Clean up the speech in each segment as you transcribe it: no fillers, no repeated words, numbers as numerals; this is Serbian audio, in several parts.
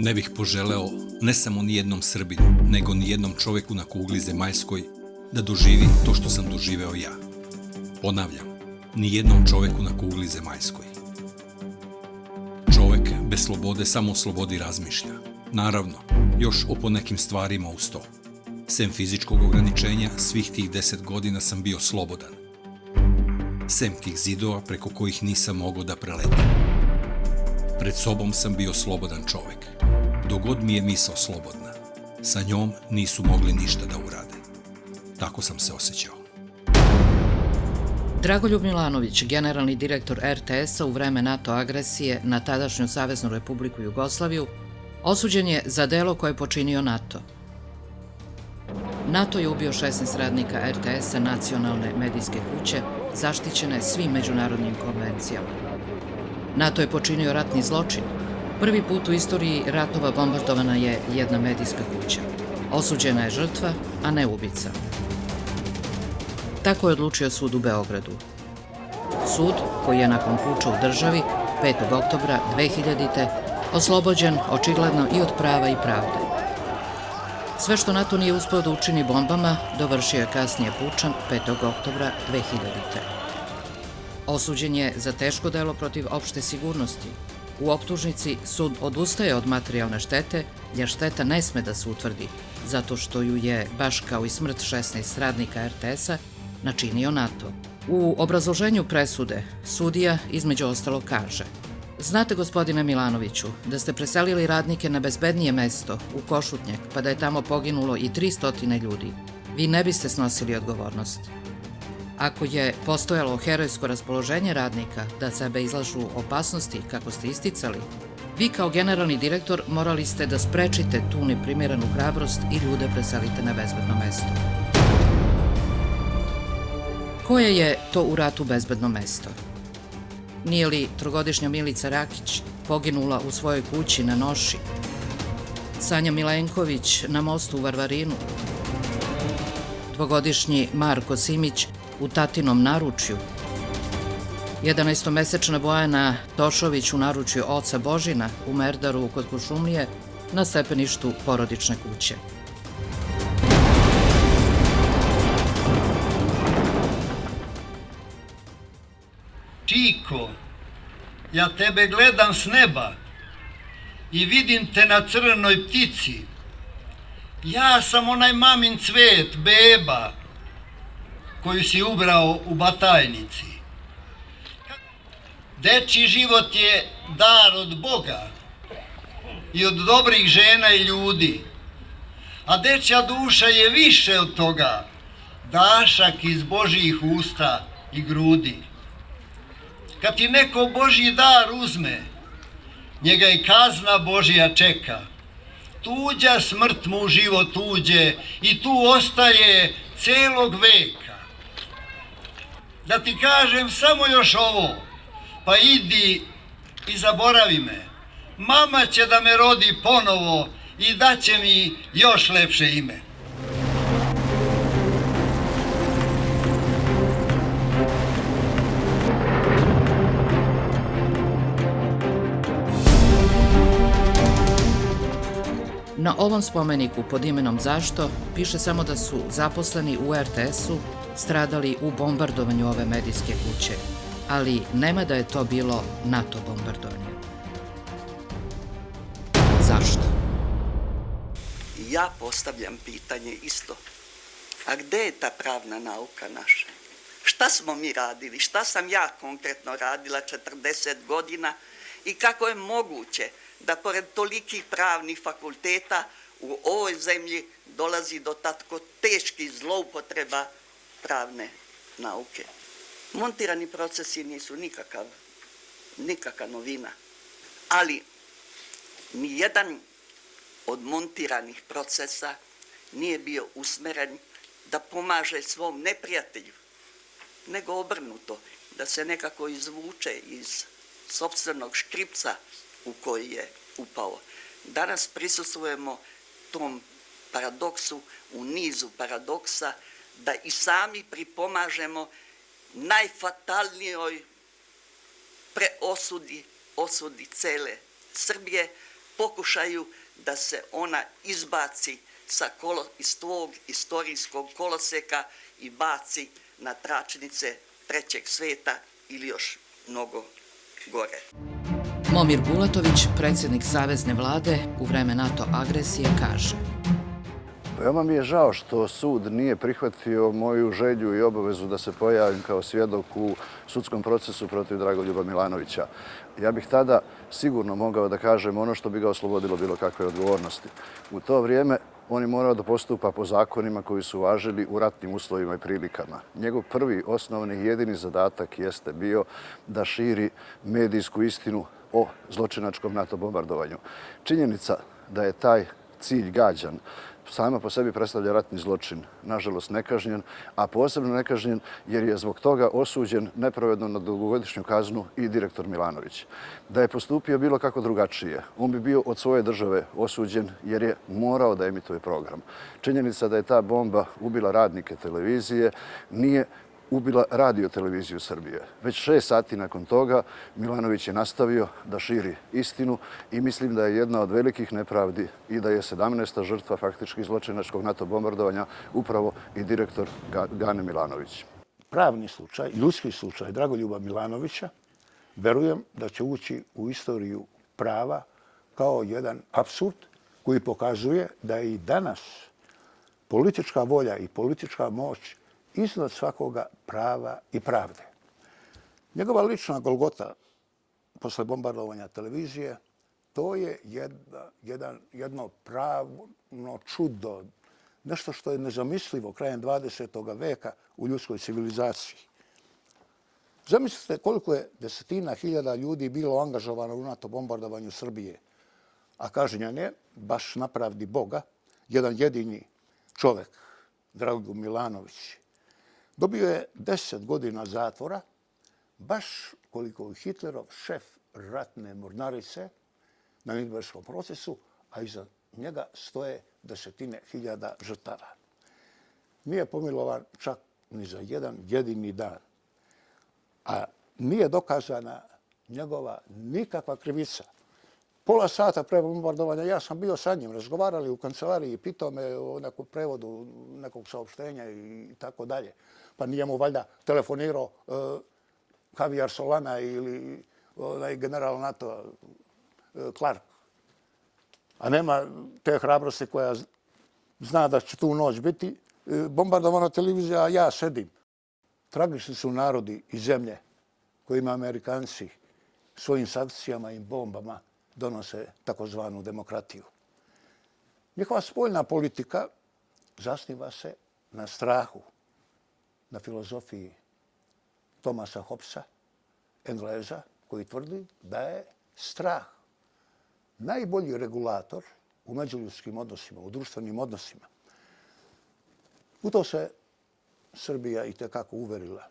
Ne bih poželeo ne samo ni jednom Srbinu, nego ni jednom čoveku na kugli zemaljskoj da doživi to što sam doživeo ja. Ponavljam, ni jednom čoveku na kugli zemaljskoj. Čovek bez slobode samo o slobodi razmišlja. Naravno, još o ponekim stvarima uz to. Sem fizičkog ograničenja, svih tih 10 godina sam bio slobodan. Sem tih zidova preko kojih nisam mogao da preletim. Pred sobom sam bio slobodan čovek. Dok god mi je misao slobodna, sa njom nisu mogli ništa da urade. Tako sam se osjećao. Dragoljub Milanović, generalni direktor RTS-a u vreme NATO agresije na tadašnju Saveznu Republiku Jugoslaviju, osuđen je za delo koje je počinio NATO. NATO je ubio 16 radnika RTS-a, nacionalne medijske kuće, zaštićene svim međunarodnim konvencijama. NATO je počinio ratni zločin. Prvi put u istoriji ratova bombardovana je jedna medijska kuća. Osuđena je žrtva, a ne ubica. Tako je odlučio sud u Beogradu. Sud, koji je nakon puča u državi 5. oktobra 2000. oslobođen očigledno i od prava i pravde. Sve što NATO nije uspeo da učini bombama, dovršio je kasnije pučan 5. oktobra 2000. Osuđen je za teško delo protiv opšte sigurnosti. U optužnici sud odustaje od materijalne štete, jer šteta ne sme da se utvrdi, zato što ju je, baš kao i smrt 16 radnika RTS-a, načinio NATO. U obrazloženju presude sudija između ostalo kaže: znate, gospodine Milanoviću, da ste preselili radnike na bezbednije mesto, u Košutnjak, pa da je tamo poginulo i 300 ljudi. Vi ne biste snosili odgovornost. Ako je postojalo herojsko raspoloženje radnika da sebe izlažu opasnosti, kako ste isticali, vi kao generalni direktor morali ste da sprečite tu neprimerenu hrabrost i ljude preselite na bezbedno mesto. Koje je to u ratu bezbedno mesto? Nije li trogodišnja Milica Rakić poginula u svojoj kući na Noši? Sanja Milenković na mostu u Varvarinu? Dvogodišnji Marko Simić u tatinom naručju? 11-mesečna Bojana Tošović u naručju oca Božina u Merdaru kod Kuršumlije na stepeništu porodične kuće? Čiko, ja tebe gledam s neba i vidim te na crnoj ptici. Ja sam onaj mamin cvet, beba, koju si ubrao u batajnici. Dečji život je dar od Boga i od dobrih žena i ljudi, a dečja duša je više od toga, dašak iz Božjih usta i grudi. Kad ti neko Božji dar uzme, njega i kazna Božja čeka. Tuđa smrt mu u život uđe i tu ostaje celog veka. Da ti kažem samo još ovo, pa idi i zaboravi me. Mama će da me rodi ponovo i daće mi još lepše ime. Na ovom spomeniku pod imenom Zašto piše samo da su zaposleni u RTS-u stradali u bombardovanju ove medijske kuće, ali nema da je to bilo NATO bombardovanje. Zašto? Ja postavljam pitanje isto. A gde je ta pravna nauka naša? Šta smo mi radili? Šta sam ja konkretno radila 40 godina i kako je moguće da pored tolikih pravnih fakulteta u ovoj zemlji dolazi do tako teških zloupotreba pravne nauke? Montirani procesi nisu nikakva novina, ali nijedan od montiranih procesa nije bio usmeren da pomaže svom neprijatelju, nego obrnuto, da se nekako izvuče iz sopstvenog škripca u koji je upao. Danas prisustvujemo tom paradoksu, u nizu paradoksa, da i sami pripomažemo najfatalnijoj osudi cele Srbije, pokušaju da se ona izbaci iz tog istorijskog koloseka i baci na tračnice trećeg sveta ili još mnogo gore. Momir Bulatović, predsjednik Savezne vlade u vreme NATO agresije, kaže: Veoma mi je žao što sud nije prihvatio moju želju i obavezu da se pojavim kao svjedok u sudskom procesu protiv Dragoljuba Milanovića. Ja bih tada sigurno mogao da kažem ono što bi ga oslobodilo bilo kakve odgovornosti. U to vrijeme on je morao da postupa po zakonima koji su važili u ratnim uslovima i prilikama. Njegov prvi, osnovni i jedini zadatak jeste bio da širi medijsku istinu o zločinačkom NATO bombardovanju. Činjenica da je taj cilj gađan sama po sebi predstavlja ratni zločin, nažalost nekažnjen, a posebno nekažnjen jer je zbog toga osuđen nepravedno na dugogodišnju kaznu i direktor Milanović. Da je postupio bilo kako drugačije, on bi bio od svoje države osuđen jer je morao da emituje program. Činjenica da je ta bomba ubila radnike televizije nije ubila Radio televiziju Srbije. Već 6 sati nakon toga Milanović je nastavio da širi istinu i mislim da je jedna od velikih nepravdi i da je 17. žrtva faktički zločinačkog NATO bombardovanja upravo i direktor Gane Milanović. Pravni slučaj, ljudski slučaj Dragoljuba Milanovića, verujem da će ući u istoriju prava kao jedan apsurd koji pokazuje da je i danas politička volja i politička moć iznad svakoga prava i pravde. Njegova lična golgota posle bombardovanja televizije, to je jedno pravno čudo, nešto što je nezamislivo krajem 20. veka u ljudskoj civilizaciji. Zamislite koliko je desetina hiljada ljudi bilo angažovano u NATO bombardovanju Srbije, a kažnjen je, baš na pravdi Boga, jedan jedini čovek, Dragoljub Milanović. Dobio je 10 godina zatvora, baš koliko je Hitlerov šef ratne mornarice na Nürnberškom procesu, a iza njega stoje desetine hiljada žrtava. Nije pomilovan čak ni za jedan jedini dan, a nije dokazana njegova nikakva krivica. Pola sata pre bombardovanja ja sam bio sa njim, razgovarali u kancelariji, pitao me o nekom prevodu nekog saopštenja i tako dalje. Pa nije mu valjda telefonirao Javier Solana ili general NATO Clark. A nema te hrabrosti koja zna da će tu noć biti bombardovana televizija, a ja sedim. Tragični su narodi i zemlje kojima Amerikanci svojim sankcijama i bombama donose takozvanu demokratiju. Njihova spoljna politika zasniva se na strahu, na filozofiji Thomasa Hobbesa, Engleza, koji tvrdi da je strah najbolji regulator u međuljudskim odnosima, u društvenim odnosima. U to se Srbija i tekako uverila.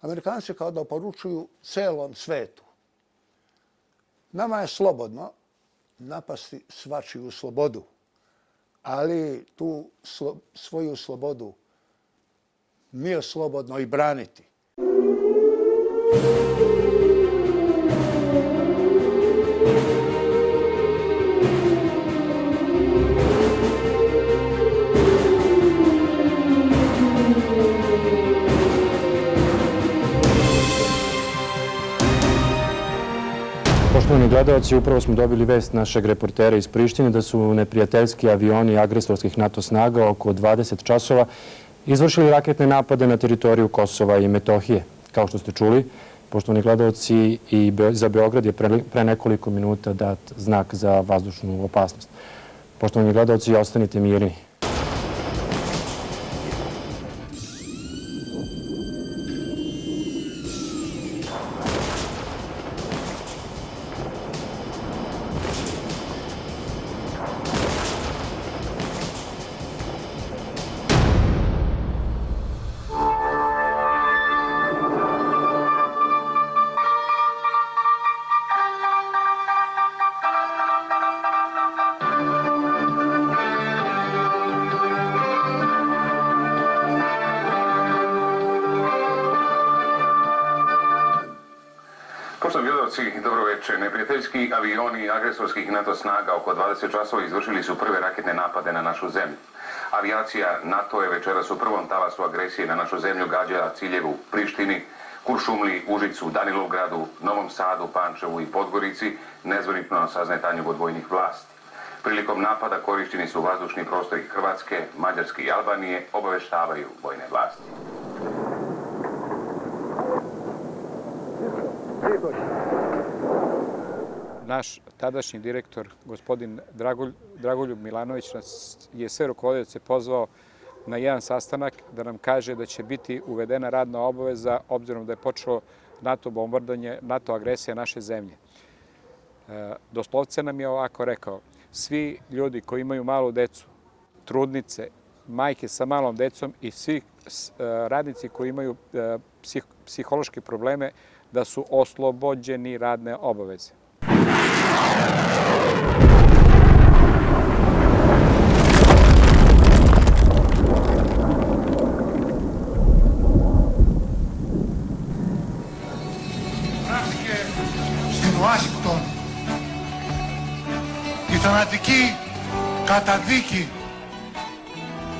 Amerikanci kao da poručuju celom svetu: nama je slobodno napasti svačiju slobodu, ali tu svoju slobodu nije slobodno i braniti. Poštovani gledalci, upravo smo dobili vest našeg reportera iz Prištine da su neprijateljski avioni agresorskih NATO snaga oko 20 časova izvršili raketne napade na teritoriju Kosova i Metohije. Kao što ste čuli, poštovani gledalci, i za Beograd je pre nekoliko minuta dat znak za vazdušnu opasnost. Poštovani gledalci, ostanite mirni. Poštovani gledalci, dobro večer. Neprijateljski avioni agresorskih NATO snaga oko 20 časova izvršili su prve raketne napade na našu zemlju. Avijacija NATO je večeras u prvom talasu agresije na našu zemlju gađala ciljeve u Prištini, Kuršumliji, Užicu, Danilovgradu, Novom Sadu, Pančevu i Podgorici, nezvanično saznatanju od vojnih vlasti. Prilikom napada korišteni su vazdušni prostori Hrvatske, Mađarske i Albanije, obaveštavaju vojne vlasti. Naš tadašnji direktor, gospodin Dragoljub Milanović, nas je sve rukovodioce pozvao na jedan sastanak da nam kaže da će biti uvedena radna obaveza obzirom da je počelo NATO bombardovanje, NATO agresija naše zemlje. Doslovce nam je ovako rekao: svi ljudi koji imaju malu decu, trudnice, majke sa malom decom i svi radnici koji imaju psihološke probleme da su oslobođeni radne obaveze. Γράφτηκε στην Ουάσιγκτον η θανατική καταδίκη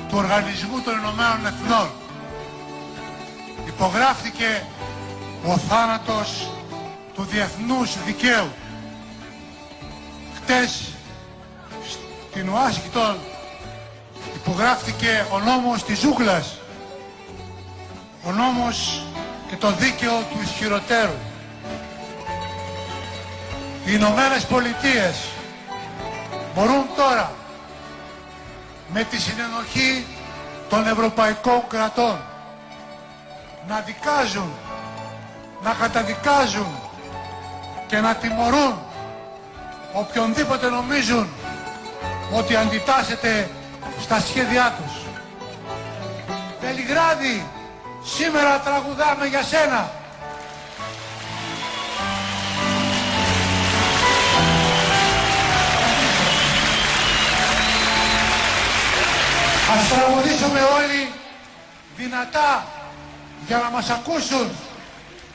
του Οργανισμού των Ηνωμένων Εθνών. Υπογράφτηκε ο θάνατος του διεθνούς δικαίου. Χτες στην Ουάσιγκτον υπογράφτηκε ο νόμος της ζούγκλας, ο νόμος και το δίκαιο του ισχυροτέρου. Οι Ηνωμένες Πολιτείες μπορούν τώρα με τη συνενοχή των ευρωπαϊκών κρατών να δικάζουν, να καταδικάζουν και να τιμωρούν οποιονδήποτε νομίζουν ότι αντιτάσσεται στα σχέδιά τους. Βελιγράδι, σήμερα τραγουδάμε για σένα. Ας τραγουδήσουμε όλοι δυνατά για να μας ακούσουν.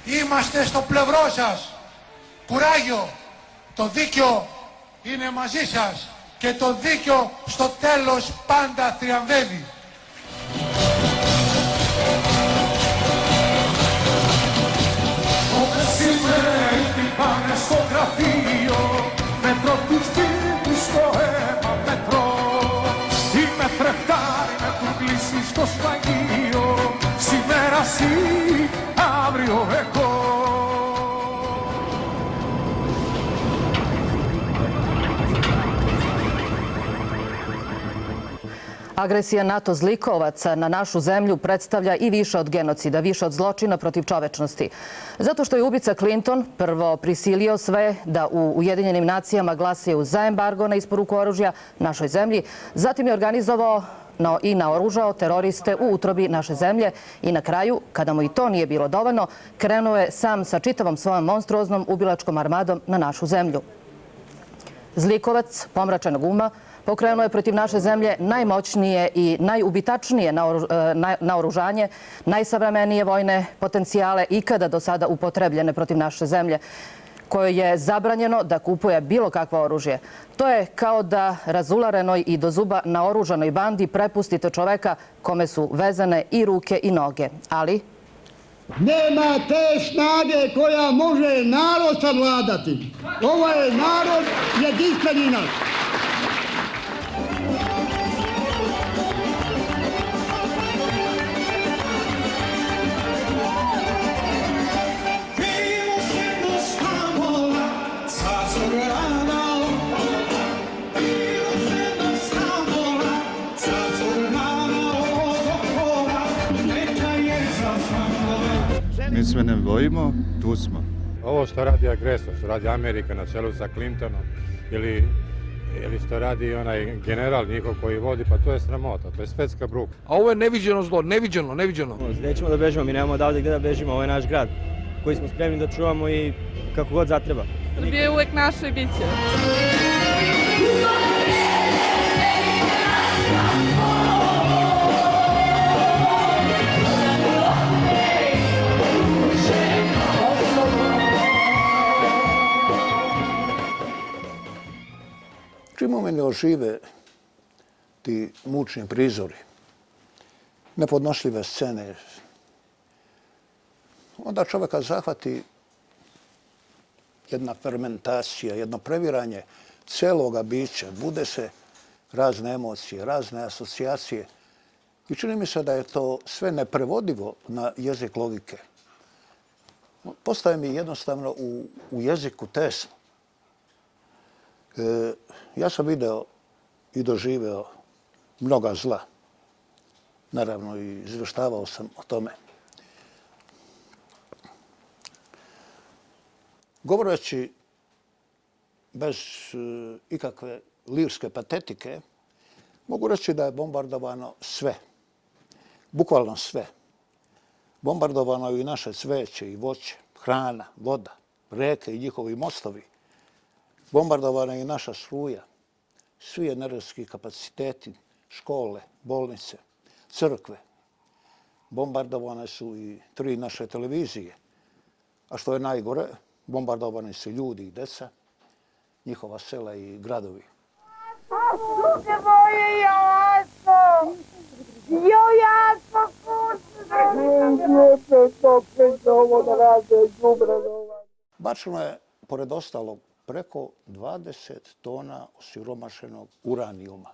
Είμαστε στο πλευρό σας. Κουράγιο. Το δίκαιο είναι μαζί σας και το δίκαιο στο τέλος πάντα θριαμβεύει. Όταν σημαίνει πάνε στο γραφείο, μετρώ τους τύπους στο αίμα μετρώ. Είμαι φρεχτάρι με κουκλήσει στο σφαγείο, σήμερα εσύ, αύριο εγώ. Agresija NATO zlikovaca na našu zemlju predstavlja i više od genocida, više od zločina protiv čovečnosti. Zato što je ubica Clinton prvo prisilio sve da u Ujedinjenim nacijama glasaju za embargo na isporuku oružja našoj zemlji, zatim je organizovao i naoružao teroriste u utrobi naše zemlje i na kraju, kada mu i to nije bilo dovoljno, krenuo je sam sa čitavom svojom monstruoznom ubilačkom armadom na našu zemlju. Zlikovac pomračenog uma pokrenuo je protiv naše zemlje najmoćnije i najubitačnije naoružanje, najsavremenije vojne potencijale ikada do sada upotrebljene protiv naše zemlje, kojoj je zabranjeno da kupuje bilo kakvo oružje. To je kao da razularenoj i do zuba naoružanoj bandi prepustite čoveka kome su vezane i ruke i noge. Ali nema te snage koja može narod savladati. Ovo je narod jedinstveni naš. Mi se ne bojimo, tu smo. Ovo što radi agresor, što radi Amerika na čelu sa Clintonom ili što radi onaj general njihov koji vodi, pa to je sramota, to je svetska bruka. A ovo je neviđeno zlo, neviđeno. Nećemo da bežimo, mi nemamo odavde gde da bežimo, ovo je naš grad koji smo spremni da čuvamo i kako god zatreba. Srbija je uvek naša i bit će. čim u meni ožive ti mučni prizori, nepodnošljive scene, onda čovjeka zahvati jedna fermentacija, jedno previranje celoga bića. Bude se razne emocije, razne asocijacije. I čini mi se da je to sve neprevodivo na jezik logike. Postaje mi jednostavno u jeziku tesno. Ja sam video i doživeo mnoga zla. Naravno, i izveštavao sam o tome. Govoreći bez ikakve lirske patetike, mogu reći da je bombardovano sve. Bukvalno sve. Bombardovano je i naše cveće i voće, hrana, voda, reke i njihovi mostovi. Bombardovana je i naša struja, svi energetski kapaciteti, škole, bolnice, crkve. Bombardovane su i 3 naše televizije. A što je najgore, bombardovani su ljudi i deca, njihova sela i gradovi. Suze moje jasno! Jo jasno Bačeno je, pored ostalog, preko 20 tona osiromašenog uranijuma.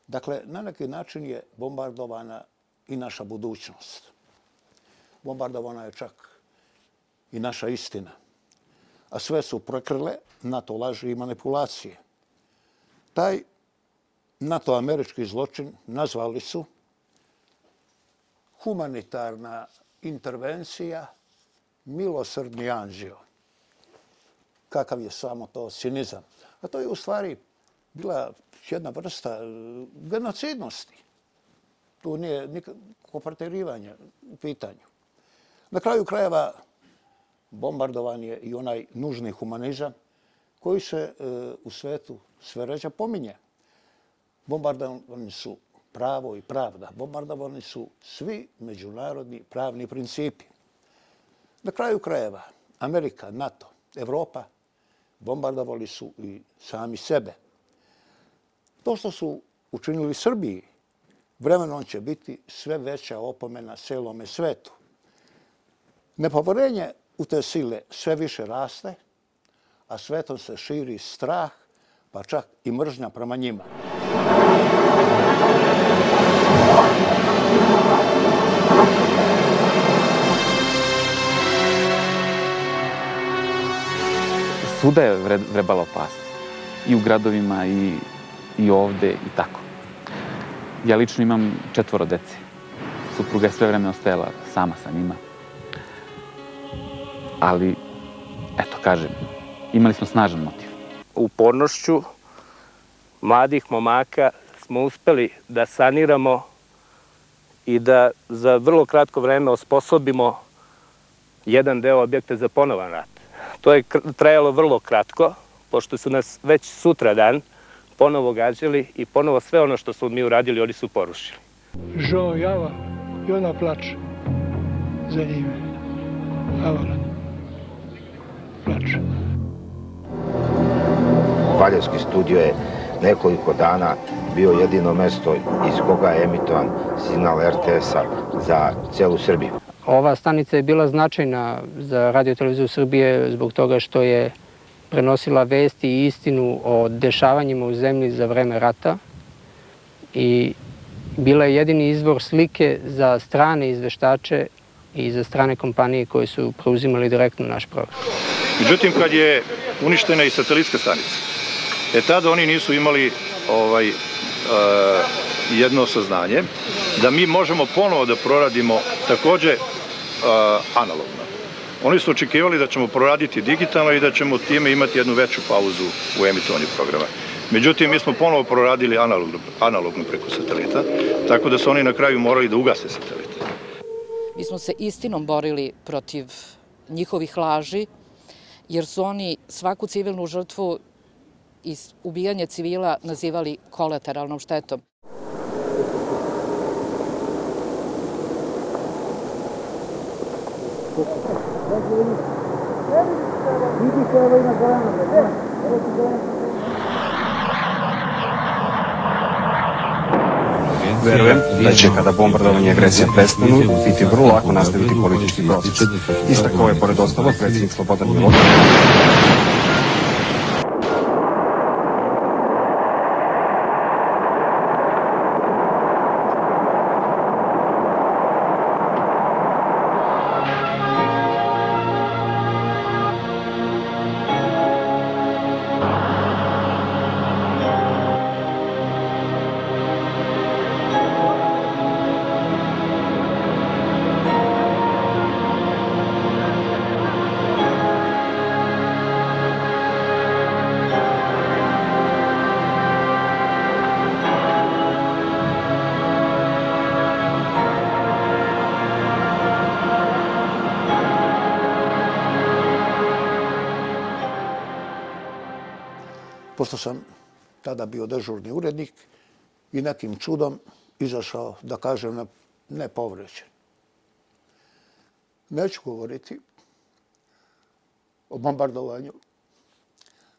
Dakle, na neki način je bombardovana i naša budućnost. Bombardovana je čak i naša istina. A sve su prekrile NATO laži i manipulacije. Taj NATO-američki zločin nazvali su humanitarna intervencija milosrdni anđeo. Kakav je samo to cinizam. A to je u stvari bila jedna vrsta genocidnosti. Tu nije nikakvo pretjerivanje u pitanju. Na kraju krajeva bombardovan je i onaj nužni humanizam koji se u svetu sve ređe pominje. Bombardovani su pravo i pravda. Bombardovani su svi međunarodni pravni principi. Na kraju krajeva Amerika, NATO, Evropa bombardovali su i sami sebe. To što su učinili Srbiji, vremenom će biti sve veća opomena celome svetu. Nepoverenje u te sile sve više raste, a svetom se širi strah, pa čak i mržnja prema njima. Svuda je vrebala opasnost. I u gradovima, i ovde, i tako. Ja lično imam 4 dece. Supruga je sve vreme ostajala sama sa njima. Ali, eto, kažem, imali smo snažan motiv. Upornošću mladih momaka smo uspeli da saniramo i da za vrlo kratko vreme osposobimo jedan deo objekta za ponovan rat. To je trajalo vrlo kratko, pošto su nas već sutradan ponovo gađali i ponovo sve ono što smo mi uradili, oni su porušili. Žao java i ona plače za njime. A ona plače. Valjevski studio je nekoliko dana bio jedino mesto iz koga je emitovan signal RTS-a za celu Srbiju. Ova stanica je bila značajna za Radio-televiziju Srbije zbog toga što je prenosila vesti i istinu o dešavanjima u zemlji za vreme rata i bila je jedini izvor slike za strane izveštače i za strane kompanije koje su preuzimali direktno naš program. Međutim, kad je uništena i satelitska stanica, tada oni nisu imali jedno saznanje da mi možemo ponovo da proradimo takođe analogno. Oni su očekivali da ćemo proraditi digitalno i da ćemo time imati jednu veću pauzu u emitovanju programa. Međutim, mi smo ponovo proradili analogno preko satelita, tako da su oni na kraju morali da ugase satelite. Mi smo se istinom borili protiv njihovih laži, jer su oni svaku civilnu žrtvu i ubijanje civila nazivali kolateralnom štetom. Verujem da će kada bombardovanje i agresija prestanu biti vrlo lako nastaviti politički proces. Istakao je pored ostalog predsjednik Slobodan Milošević. Pošto sam tada bio dežurni urednik i nekim čudom izašao, da kažem, ne povređen. Neću govoriti o bombardovanju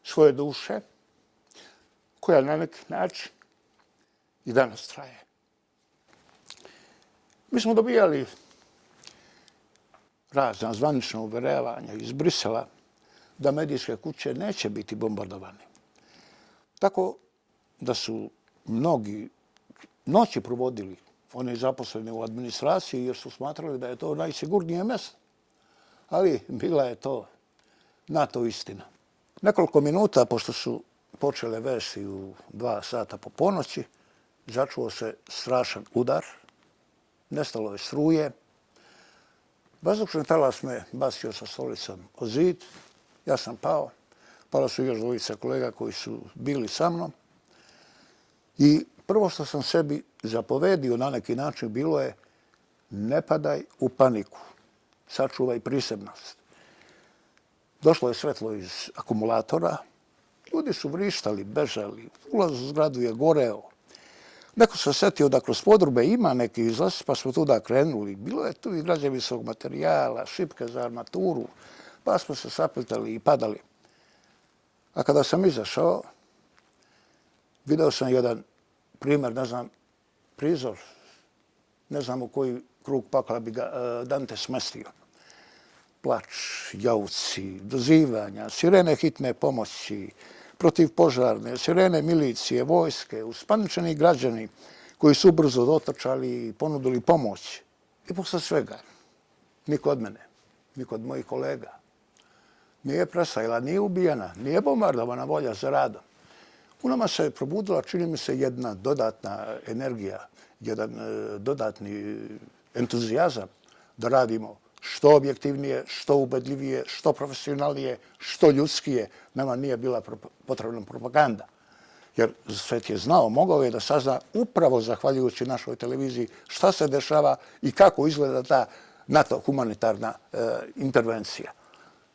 svoje duše, koja na neki način i danas traje. Mi smo dobijali razna zvanična uveravanja iz Brisela da medijske kuće neće biti bombardovane. Tako da su mnogi noći provodili oni zaposleni u administraciji jer su smatrali da je to najsigurnije mjesto. Ali bila je to NATO istina. Nekoliko minuta, pošto su počele vesti u 2 sata po ponoći, začuo se strašan udar, nestalo je struje, vazdušni talas me bacio sa stolicom o zid, ja sam pao. Pala su još 2 kolega koji su bili sa mnom. I prvo što sam sebi zapovedio na neki način bilo je ne padaj u paniku, sačuvaj prisebnost. Došlo je svetlo iz akumulatora, ljudi su vrištali, bežali, ulaz u zgradu je goreo. Neko se setio da kroz podrube ima neki izlaz, pa smo tuda krenuli. Bilo je tu i građevinskog materijala, šipke za armaturu, pa smo se saplitali i padali. A kada sam izašao, video sam jedan primjer, prizor, ne znam u koji krug pakla bi ga Dante smestio. Plač, jauci, dozivanja, sirene hitne pomoći, protivpožarne, sirene milicije, vojske, uspaničeni građani koji su brzo dotrčali i ponudili pomoć. I posle svega, niko od mene, niko od mojih kolega, nije prestajala, nije ubijena, nije bombardovana volja za radom. U nama se probudila, čini mi se, jedna dodatna energija, jedan dodatni entuzijazam da radimo što objektivnije, što ubedljivije, što profesionalnije, što ljudskije. Nama nije bila potrebna propaganda. Jer svet je znao, mogao je da sazna upravo zahvaljujući našoj televiziji šta se dešava i kako izgleda ta NATO humanitarna intervencija.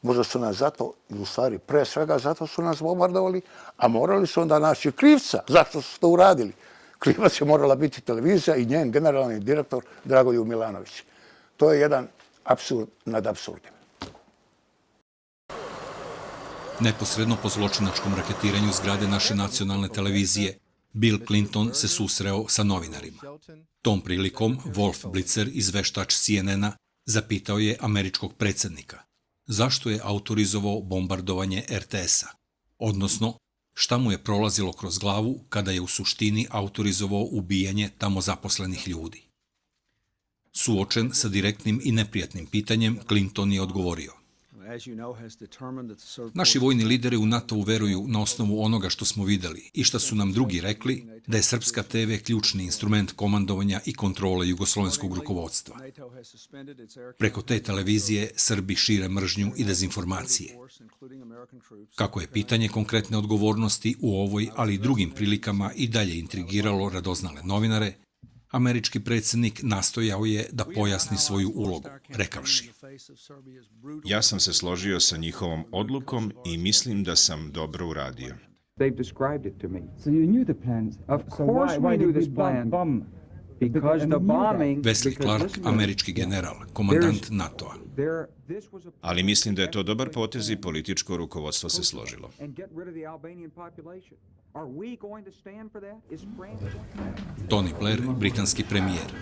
Možda su nas zato, u stvari pre svega zato su nas bombardovali, a morali su onda naći krivca zašto su to uradili. Krivac je morala biti televizija i njen generalni direktor Dragoljub Milanović. To je jedan apsurd nad apsurdima. Neposredno po zločinačkom raketiranju zgrade naše nacionalne televizije, Bill Clinton se susreo sa novinarima. Tom prilikom Wolf Blitzer, izveštač CNN-a, zapitao je američkog predsjednika zašto je autorizovao bombardovanje RTS-a, odnosno šta mu je prolazilo kroz glavu kada je u suštini autorizovao ubijanje tamo zaposlenih ljudi. Suočen sa direktnim i neprijatnim pitanjem, Clinton je odgovorio: naši vojni lideri u NATO-u veruju na osnovu onoga što smo videli i što su nam drugi rekli da je Srpska TV ključni instrument komandovanja i kontrole jugoslovenskog rukovodstva. Preko te televizije Srbi šire mržnju i dezinformacije. Kako je pitanje konkretne odgovornosti u ovoj, ali i drugim prilikama i dalje intrigiralo radoznale novinare, američki predsjednik nastojao je da pojasni svoju ulogu, rekavši: ja sam se složio sa njihovom odlukom i mislim da sam dobro uradio. Wesley Clark, američki general, komandant NATO-a. Ali mislim da je to dobar potez i političko rukovodstvo se složilo. Tony Blair, britanski premijer.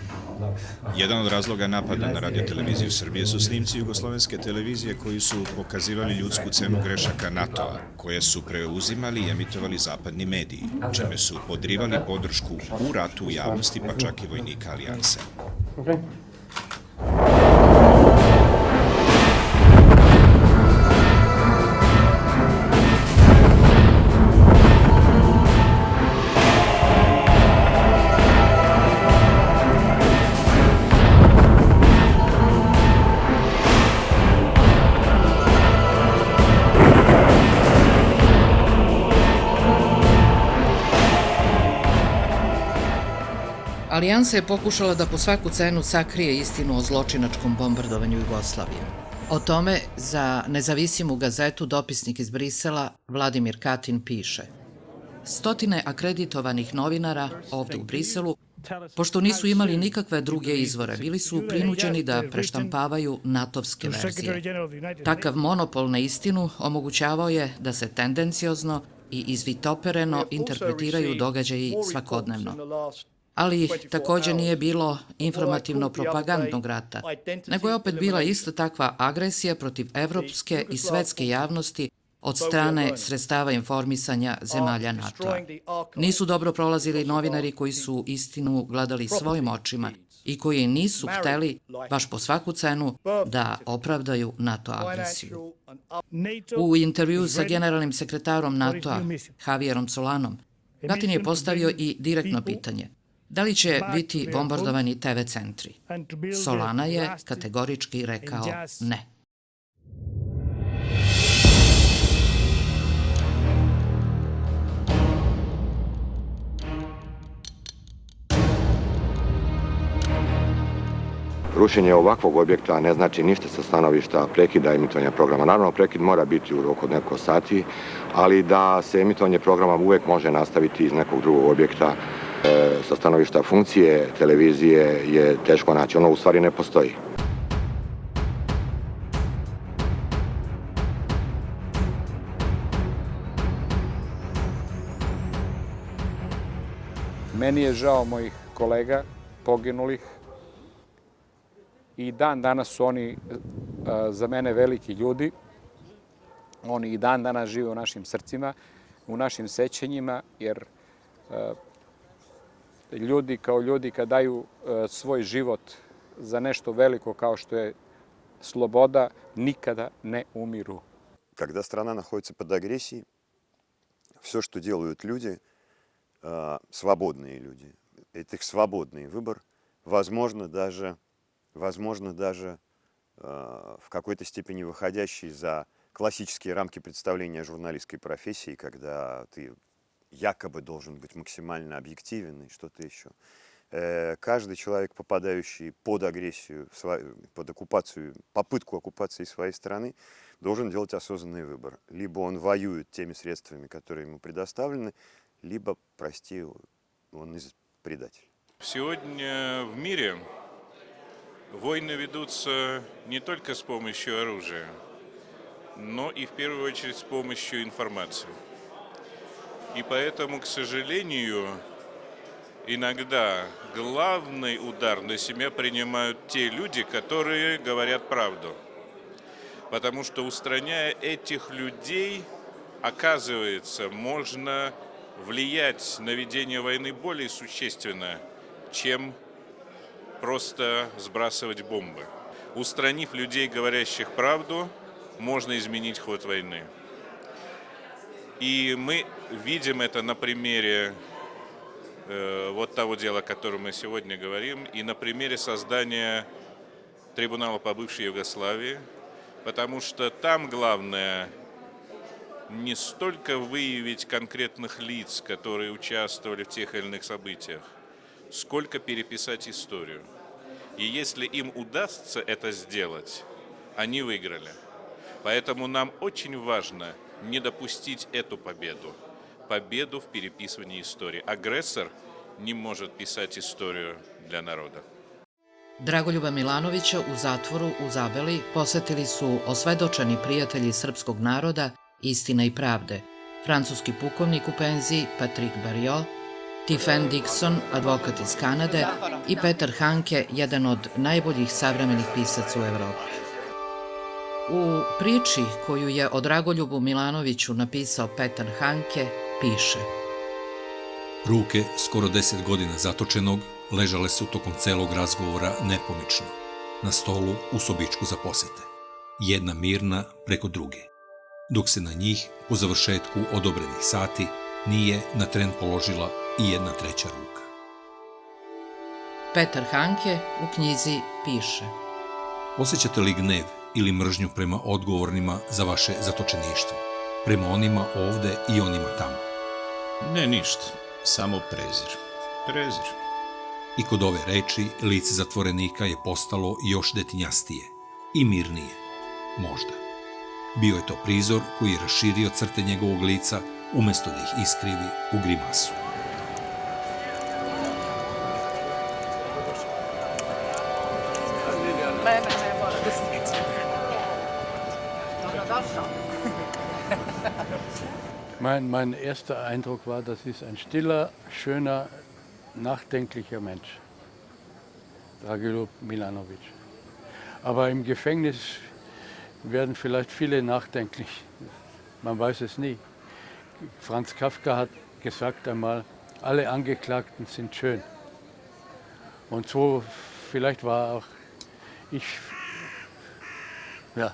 Jedan od razloga napada na radioteleviziju Srbije su snimci jugoslovenske televizije koji su pokazivali ljudsku cenu grešaka NATO-a, koje su preuzimali i emitovali zapadni mediji, čime su podrivali podršku u ratu u javnosti, pa čak i vojnika alijanse. Alijansa je pokušala da po svaku cenu sakrije istinu o zločinačkom bombardovanju Jugoslavije. O tome za Nezavisimu gazetu dopisnik iz Brisela Vladimir Katin piše: stotine akreditovanih novinara ovde u Briselu, pošto nisu imali nikakve druge izvore, bili su prinuđeni da preštampavaju natovske verzije. Takav monopol na istinu omogućavao je da se tendenciozno i izvitopereno interpretiraju događaji svakodnevno. Ali takođe nije bilo informativno-propagandnog rata, nego je opet bila ista takva agresija protiv evropske i svetske javnosti od strane sredstava informisanja zemalja NATO-a. Nisu dobro prolazili novinari koji su istinu gledali svojim očima i koji nisu hteli, baš po svaku cenu, da opravdaju NATO agresiju. U intervju sa generalnim sekretarom NATO-a, Javierom Solanom, Katin je postavio i direktno pitanje: da li će biti bombardovani TV centri? Solana je kategorički rekao ne. Rušenje ovakvog objekta ne znači ništa sa stanovišta prekida emitovanja programa. Naravno, prekid mora biti u roku od nekoliko sati, ali da se emitovanje programa uvek može nastaviti iz nekog drugog objekta. Sa stanovišta funkcije televizije je teško naći. Ono u stvari ne postoji. Meni je žao mojih kolega poginulih i dan danas su oni za mene veliki ljudi. Oni i dan danas žive u našim srcima, u našim sećanjima, jer ljudi kao ljudi kad daju svoj život za nešto veliko kao što je sloboda, nikada ne umiru. Когда страна находится под агрессией, все, что делают люди, свободные люди, это их свободный выбор, возможно, даже в какой-то степени выходящий за классические рамки представления журналистской профессии, когда ты якобы должен быть максимально объективен и что-то еще. Каждый человек, попадающий под агрессию, под оккупацию, попытку оккупации своей страны, должен делать осознанный выбор. Либо он воюет теми средствами, которые ему предоставлены, либо, прости, он предатель. Сегодня в мире войны ведутся не только с помощью оружия, но и в первую очередь с помощью информации. И поэтому, к сожалению, иногда главный удар на себя принимают те люди, которые говорят правду. Потому что, устраняя этих людей, оказывается, можно влиять на ведение войны более существенно, чем просто сбрасывать бомбы. Устранив людей, говорящих правду, можно изменить ход войны. И мы видим это на примере вот того дела, о котором мы сегодня говорим, и на примере создания трибунала по бывшей Югославии, потому что там главное не столько выявить конкретных лиц, которые участвовали в тех или иных событиях, сколько переписать историю. И если им удастся это сделать, они выиграли. Поэтому нам очень важно не допустить эту победу в переписывании истории. Агрессор не может писать историю для народа. Dragoljuba Milanovića u zatvoru u Zabeli posetili su osvedočeni prijatelji srpskog naroda Istina i pravde, francuski pukovnik u penziji Patrick Barriot, Tiffen Dixon, advokat iz Kanade i Petar Hanke, jedan od najboljih savremenih pisaca u Evropi. U priči koju je o Dragoljubu Milanoviću napisao Petar Hanke piše: Ruke skoro 10 godina zatočenog ležale su tokom celog razgovora nepomično, na stolu u sobičku za posete, jedna mirna preko druge, dok se na njih, po završetku odobrenih sati, nije na tren položila i jedna treća ruka. Petar Hanke u knjizi piše: Osjećate li gnev ili mržnju prema odgovornima za vaše zatočeništvo, prema onima ovde i onima tamo? Ne ništa, samo prezir. Prezir. I kod ove reči lice zatvorenika je postalo još detinjastije i mirnije, možda. Bio je to prizor koji je raširio crte njegovog lica umesto da ih iskrivi u grimasu. Mein erster Eindruck war, das ist ein stiller, schöner, nachdenklicher Mensch, Dragoljub Milanović. Aber im Gefängnis werden vielleicht viele nachdenklich. Man weiß es nie. Franz Kafka hat gesagt einmal, alle Angeklagten sind schön. Und so vielleicht war auch ich, ja.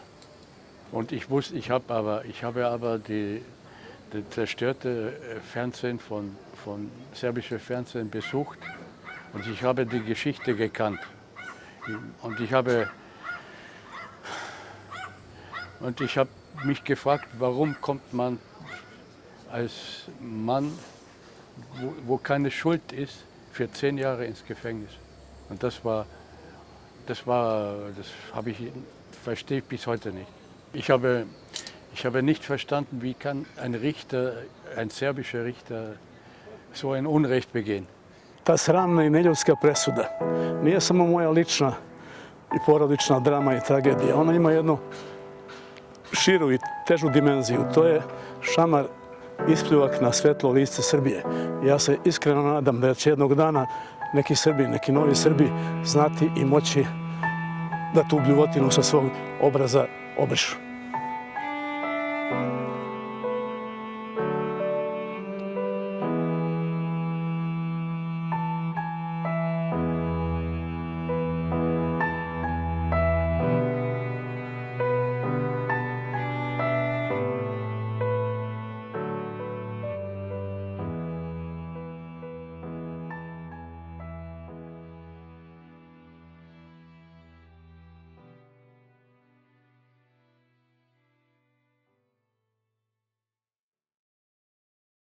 Und ich habe aber die zerstörte Fernsehen von serbische Fernsehen besucht und ich habe die Geschichte gekannt. Und ich habe mich gefragt, warum kommt man als Mann, wo keine Schuld ist, für 10 Jahre ins Gefängnis. Und das verstehe ich bis heute nicht. Ich habe nicht verstanden, wie kann ein serbischer Richter so ein Unrecht begehen. Ta sramna i neljudska presuda nije samo moja lična i porodična drama i tragedija. Ona ima jednu širu i težu dimenziju. To je šamar, ispljuvak na svetlo lice Srbije. Ja se iskreno nadam da će jednog dana neki Srbi, neki novi Srbi znati i moći da tu bljuvotinu sa svog obraza obrišu.